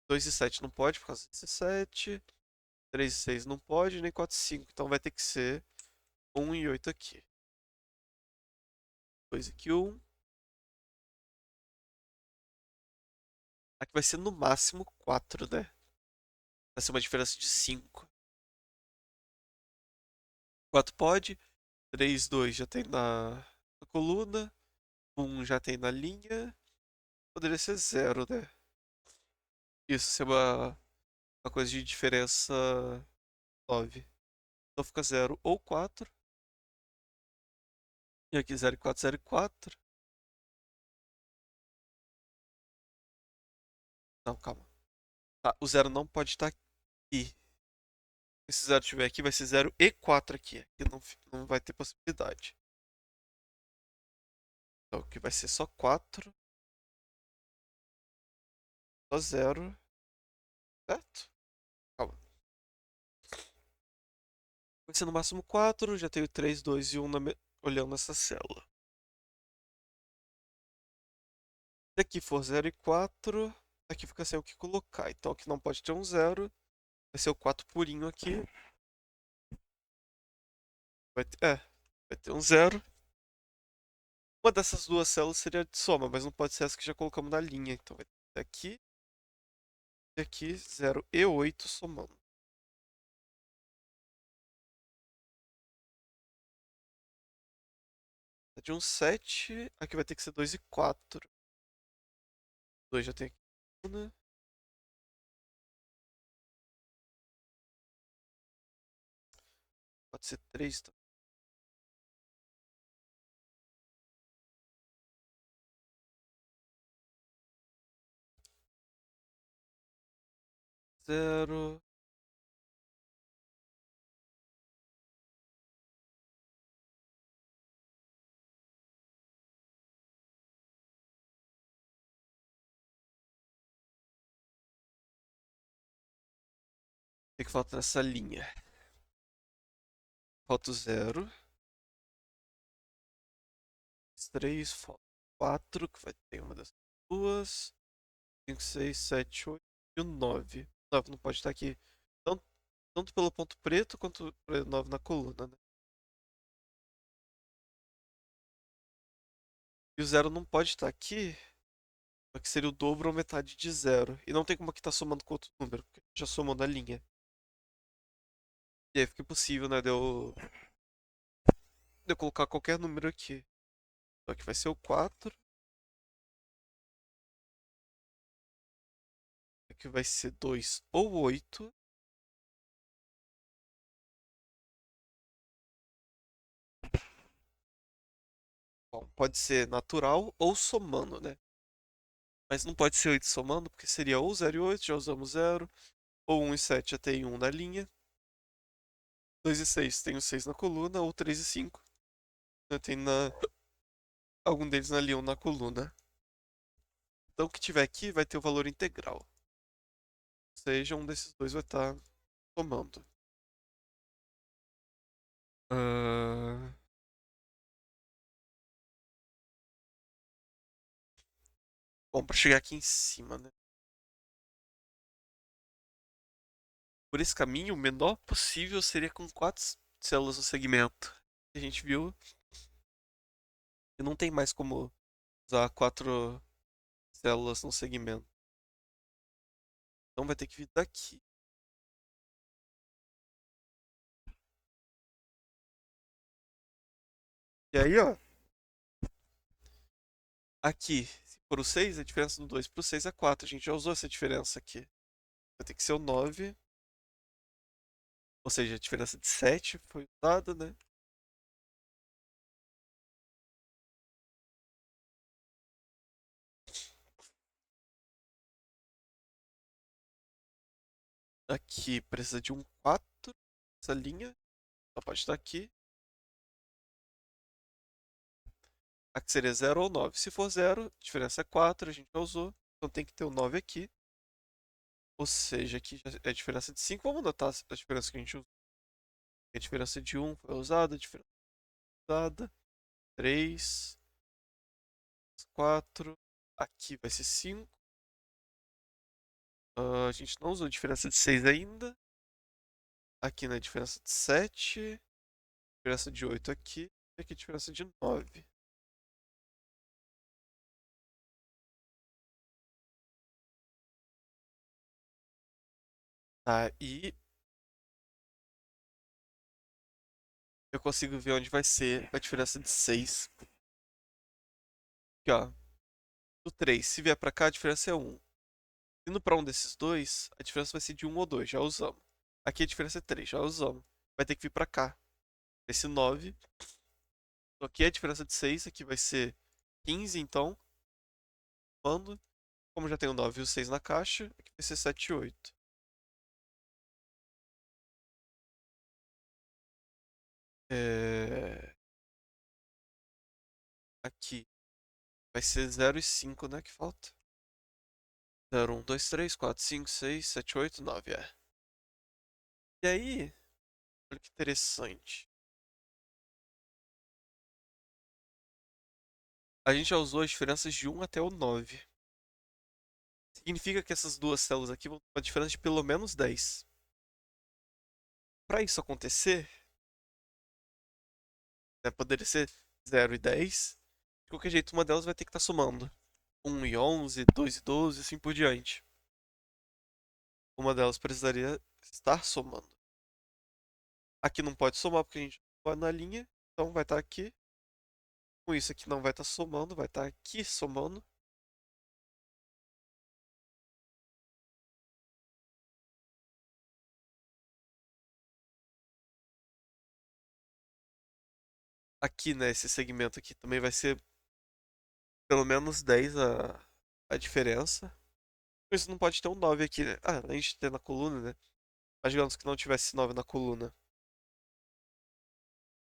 2 e 7 não pode por causa desse 7. 3 e 6 não pode, nem 4 e 5. Então vai ter que ser 1 e 8 aqui. 2 aqui, 1. Aqui vai ser no máximo 4, né? Vai ser uma diferença de 5. 4 pode. 3, 2 já tem na coluna. 1 já tem na linha. Poderia ser 0, né? Isso ser uma coisa de diferença 9. Então fica 0 ou 4. E aqui 0 e 4, 0 e 4. Não, calma. Tá, o 0 não pode estar aqui. Se 0 estiver aqui, vai ser 0 e 4 aqui. Aqui não vai ter possibilidade. Então aqui vai ser só 4, só 0, certo? Calma. Vai ser no máximo 4, já tenho 3, 2 e 1 olhando essa célula. Se aqui for 0 e 4, aqui fica sem o que colocar. Então aqui não pode ter um 0, vai ser o 4 purinho aqui. Vai ter um 0. Uma dessas duas células seria de soma, mas não pode ser essa que já colocamos na linha. Então vai ter aqui e aqui 0 e 8 somando. de um 7. Aqui vai ter que ser 2 e 4. 2 já tem aqui, né? Pode ser 3, tá? 0. O que falta nessa linha? Falta o 0. 3, 4, que vai ter uma dessas duas. 5, 6, 7, 8 e o 9. 9 não pode estar aqui. Tanto, tanto pelo ponto preto quanto pelo 9 na coluna, né? E o 0 não pode estar aqui, porque seria o dobro ou metade de 0. E não tem como aqui estar somando com outro número, porque já somou na linha. E aí fica impossível, né, de eu colocar qualquer número aqui. Então aqui vai ser o 4. Aqui vai ser 2 ou 8. Bom, pode ser natural ou somando, né? Mas não pode ser 8 somando, porque seria ou 0 e 8, já usamos 0. Ou 1 e 7 já tem 1 na linha. 2 e 6 tem o 6 na coluna. Ou 3 e 5 né, tem algum deles na linha ou na coluna. Então o que tiver aqui vai ter o valor integral. Ou seja, um desses dois vai estar somando. Ah, Bom, para chegar aqui em cima, né? Por esse caminho, o menor possível seria com 4 células no segmento. A gente viu que não tem mais como usar 4 células no segmento. Então vai ter que vir daqui. E aí, ó. Aqui, se for o 6, a diferença do 2 pro 6 é 4. A gente já usou essa diferença aqui. Vai ter que ser o 9. Ou seja, a diferença de 7 foi usada, né? Aqui precisa de um 4. Essa linha só pode estar aqui. Aqui seria 0 ou 9. Se for 0, a diferença é 4, a gente já usou. Então tem que ter o 9 aqui. Ou seja, aqui já é a diferença de 5. Vamos notar a diferença que a gente usou. A diferença de 1 foi usada, a diferença usada. 3, 4. Aqui vai ser 5. A gente não usou a diferença de 6 ainda. Aqui na diferença de 7. Diferença de 8 aqui. E aqui a diferença de 9. Tá, e eu consigo ver onde vai ser a diferença de 6. Aqui, ó. Do 3, se vier pra cá, a diferença é 1. Indo pra um desses dois, a diferença vai ser de 1 ou 2, já usamos. Aqui a diferença é 3, já usamos. Vai ter que vir pra cá. Esse 9. Então aqui é a diferença de 6, aqui vai ser 15, então. Quando? Como já tem o 9 e o 6 na caixa, aqui vai ser 7 e 8. É... Aqui vai ser 0 e 5, né, que falta. 0, 1, 2, 3, 4, 5, 6, 7, 8, 9, é. E aí, olha que interessante. A gente já usou as diferenças de 1 até o 9. Significa que essas duas células aqui vão ter uma diferença de pelo menos 10. Para isso acontecer, né, poderia ser 0 e 10. De qualquer jeito, uma delas vai ter que estar somando. 1 e 11, 2 e 12, assim por diante. Uma delas precisaria estar somando. Aqui não pode somar porque a gente não está na linha, então vai estar aqui. Com isso aqui não vai estar somando, vai estar aqui somando. Aqui, né, esse segmento aqui também vai ser pelo menos 10 a diferença. Por isso não pode ter um 9 aqui, né? Ah, além de ter na coluna, né? Mas digamos que não tivesse 9 na coluna.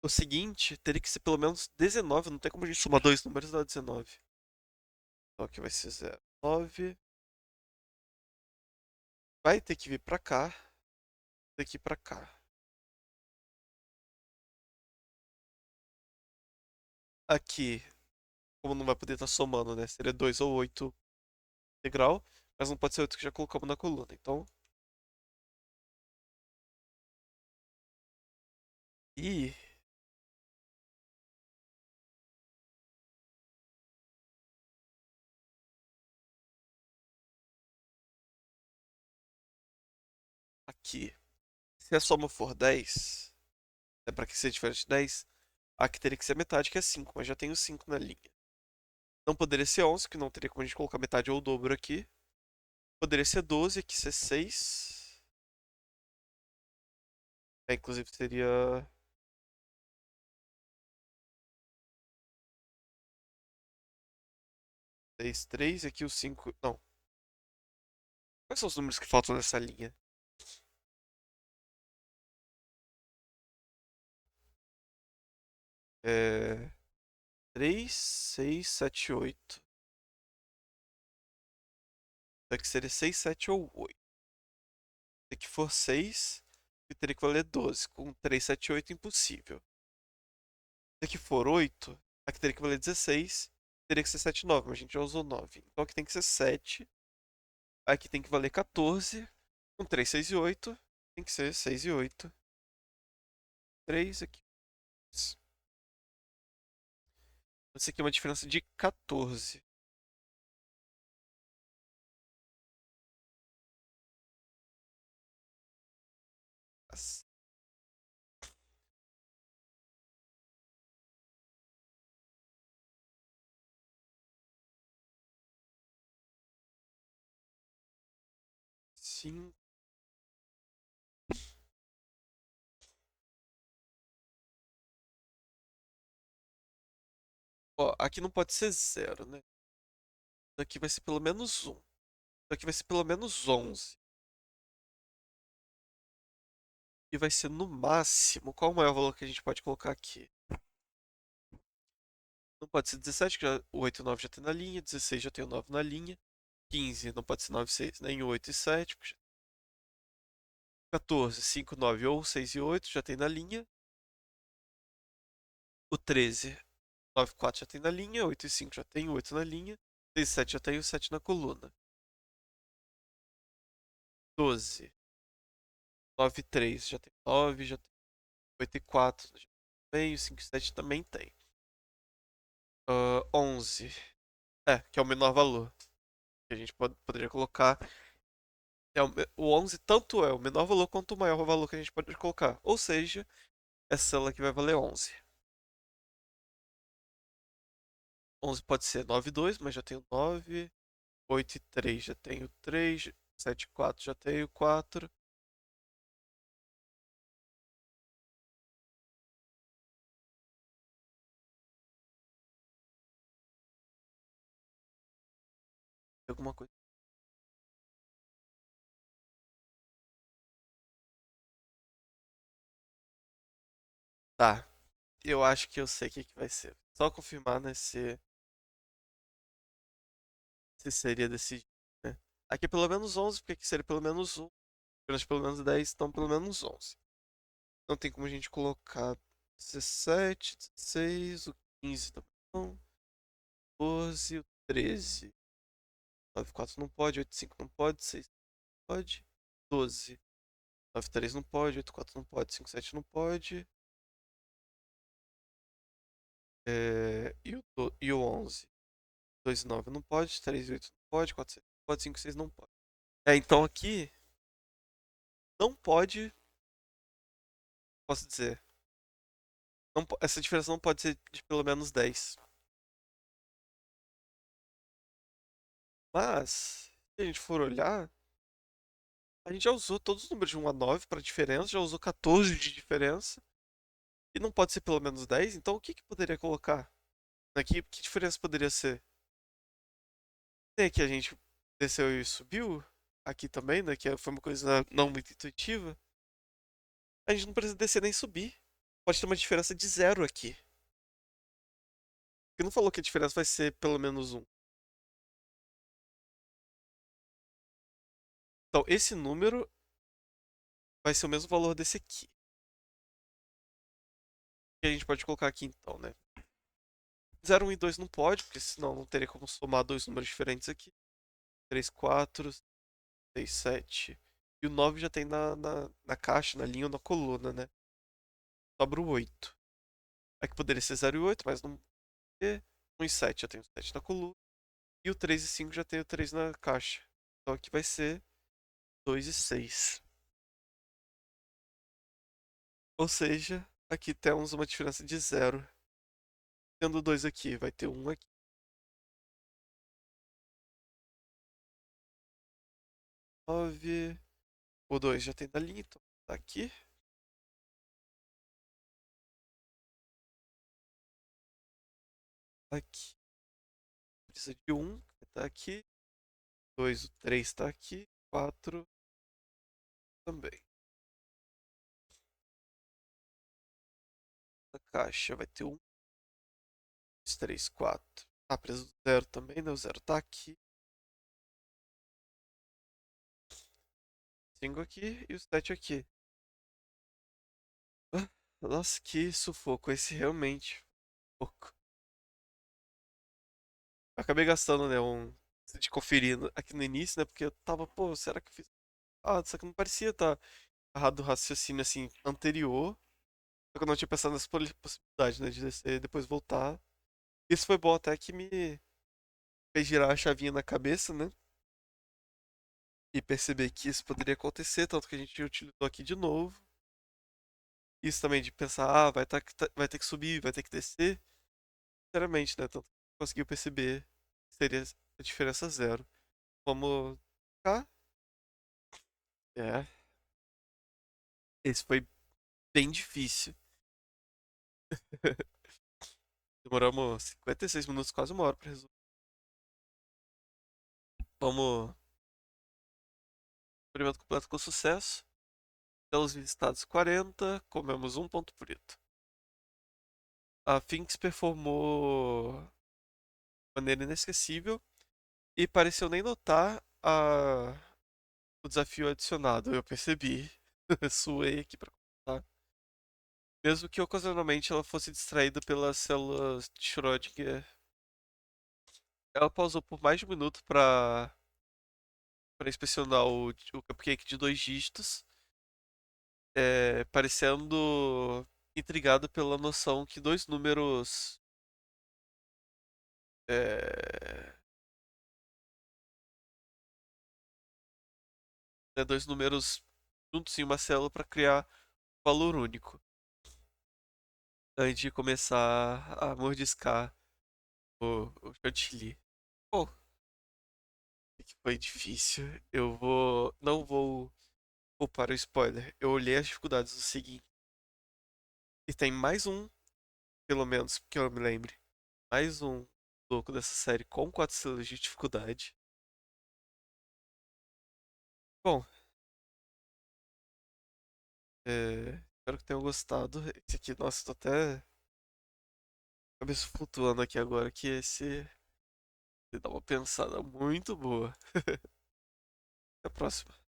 O seguinte teria que ser pelo menos 19. Não tem como a gente somar dois números e dar 19. Então aqui vai ser 0, 9. Vai ter que vir pra cá. Daqui pra cá. Aqui, como não vai poder estar somando, né? Seria 2 ou 8 integral. Mas não pode ser 8 que já colocamos na coluna. Então. E aqui. Se a soma for 10, é pra que seja diferente de 10. Aqui teria que ser metade, que é 5, mas já tenho 5 na linha. Não poderia ser 11, que não teria como a gente colocar metade ou o dobro aqui. Poderia ser 12, aqui ser 6. É, inclusive seria 6, 3, e aqui o 5. Não. Quais são os números que faltam nessa linha? É. 3, 6, 7, 8. Daqui seria 6, 7 ou 8. Se aqui for 6, teria que valer 12. Com 3, 7, 8, impossível. Se aqui for 8, aqui teria que valer 16. Teria que ser 7, 9, mas a gente já usou 9. Então aqui tem que ser 7. Aqui tem que valer 14. Com 3, 6 e 8. Tem que ser 6 e 8. 3 aqui. Isso aqui é uma diferença de 14. Sim. Ó, aqui não pode ser 0, né? Aqui vai ser pelo menos 1. Aqui vai ser pelo menos 11. E vai ser no máximo. Qual o maior valor que a gente pode colocar aqui? Não pode ser 17, que o 8 e 9 já tem na linha. 16 já tem o 9 na linha. 15 não pode ser 9 e 6, nem 8 e 7. 14, 5, 9 ou 6 e 8 já tem na linha. O 13, 9 e 4 já tem na linha. 8 e 5 já tem o 8 na linha. 6 e 7 já tem o 7 na coluna. 12, 9 e 3 já tem 9, já tem 8 e 4 já tem. O 5 e 7 também tem. 11, que é o menor valor que a gente poderia colocar. O 11 tanto é o menor valor quanto o maior valor que a gente pode colocar. Ou seja, essa célula aqui vai valer 11. 11 pode ser 9 e 2, mas já tenho 9. 8 e 3 já tenho 3. 7 e 4 já tenho 4. Alguma coisa. Tá. Eu acho que eu sei o que vai ser. Só confirmar, né, se seria desse jeito, né? Aqui é pelo menos 11, porque aqui seria pelo menos 1. Aqui pelo menos 10, então pelo menos 11. Não tem como a gente colocar 17, 16, o 15 também não. 12, o 13. 9 e 4 não pode, 8 e 5 não pode, 6 não pode. 12. 9 e 3 não pode, 8 e 4 não pode, 5 e 7 não pode. E o 11. 2 e 9 não pode, 3 e 8 não pode, 4 e 7 não pode, 5 e 6 não pode. Então aqui não pode, posso dizer, essa diferença não pode ser de pelo menos 10. Mas, se a gente for olhar, a gente já usou todos os números de 1 a 9 para diferença, já usou 14 de diferença, e não pode ser pelo menos 10, então o que que poderia colocar? Aqui, que diferença poderia ser? Tem aqui a gente desceu e subiu, aqui também, né, que foi uma coisa não muito intuitiva. A gente não precisa descer nem subir. Pode ter uma diferença de zero aqui. Porque não falou que a diferença vai ser pelo menos um. Então, esse número vai ser o mesmo valor desse aqui. Que a gente pode colocar aqui então, né? 0, 1 e 2 não pode, porque senão não teria como somar dois números diferentes aqui. 3, 4, 6, 7. E o 9 já tem na caixa, na linha ou na coluna, né? Sobra o 8. Aqui poderia ser 0 e 8, mas não. 1 e 7 já tem o 7 na coluna. E o 3 e 5 já tem o 3 na caixa. Então aqui vai ser 2 e 6. Ou seja, aqui temos uma diferença de zero. Tendo 2 aqui, vai ter 1 aqui. 9. O 2 já tem na linha, então tá aqui. Aqui. Precisa de 1, que tá aqui. 2, o 3 tá aqui. 4 também. Na caixa vai ter 1, 2, 3, 4. Ah, precisa do 0 também, né? O 0 tá aqui. 5 aqui e o 7 aqui. Ah, nossa, que sufoco. Esse realmente. Pouco. Eu acabei gastando, né, de conferir aqui no início, né, porque eu tava, pô, será que eu fiz? Ah, só que não parecia estar errado o raciocínio, assim, anterior. Só que eu não tinha pensado nessa possibilidade, né, de descer e depois voltar. Isso foi bom até que me fez girar a chavinha na cabeça, né, e perceber que isso poderia acontecer, tanto que a gente utilizou aqui de novo. Isso também de pensar, ah, vai ter que subir, vai ter que descer. Sinceramente, né, tanto que conseguiu perceber que seria a diferença zero. Vamos cá. É, esse foi bem difícil. Demoramos 56 minutos, quase uma hora pra resolver. Vamos. Experimento completo com sucesso. Pelos visitados 40, comemos um ponto frito. A Finks performou de maneira inesquecível e pareceu nem notar o desafio adicionado. Eu percebi. Suei aqui pra contar. Mesmo que ocasionalmente ela fosse distraída pelas células de Schrödinger. Ela pausou por mais de um minuto para inspecionar o cupcake de dois dígitos, parecendo intrigado pela noção que dois números, é, dois números juntos em uma célula para criar um valor único, antes de começar a mordiscar o chantilly. Bom, que foi difícil. Não vou poupar o spoiler. Eu olhei as dificuldades do seguinte, e tem mais um, pelo menos que eu me lembre, mais um louco dessa série com 4 estrelas de dificuldade. Bom, espero que tenham gostado. Esse aqui, nossa, tô até cabeça flutuando aqui agora, que esse dá uma pensada muito boa. Até a próxima.